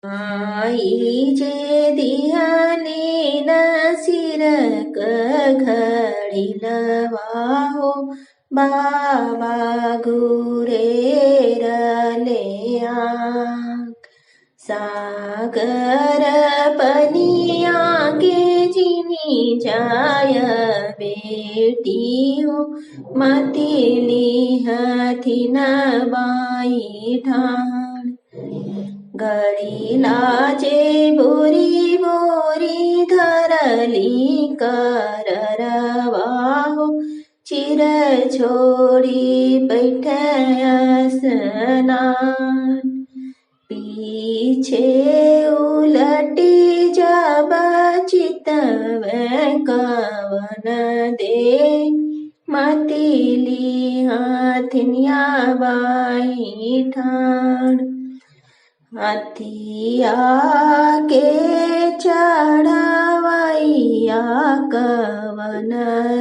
आई जे दियाने न सिरक घड़ी लवाहो बाबा घुरेर ले सागर पनिया के जिनी जाय बेटी हो मतिली हथिन बाई ठाण गड़ी लाजे बोरी बोरी धरली कर रवाहो चिर छोड़ी बैठे स्नान पीछे उलटी जब चितवे कवन दे मतिली हथिनिया बाई ठाण हथिया के चढ़वैया कवन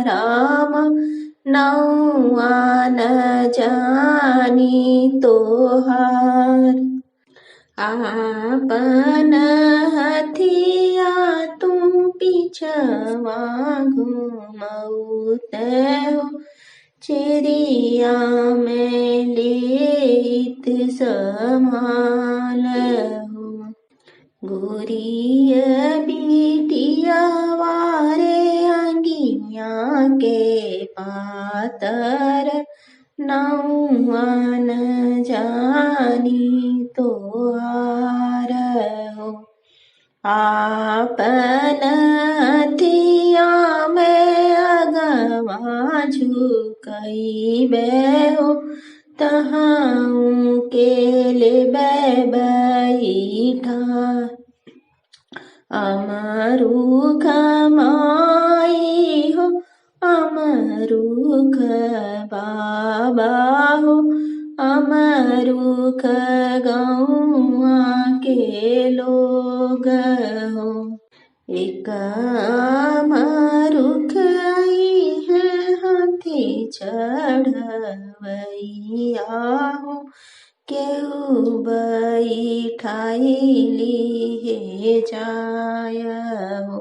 राम नौआ न जानी तोहार आपन हथिया तुम पिछवा घुमौते हो चिड़िया में लेत संभाल हो गोरिय बिटिया वारे अंगिया के पातर नौआ न जानी तोहार हो आपन हथिया में अगवा झुकैबे हो तहाँ के लेबे बैठा अमरुख माई हो अमरुख बाबा हो अमरुख गौआ के लोग हो एक अमरुख आई है हाथी चढ़वैया हो केहू बैठाई ली जाय हो।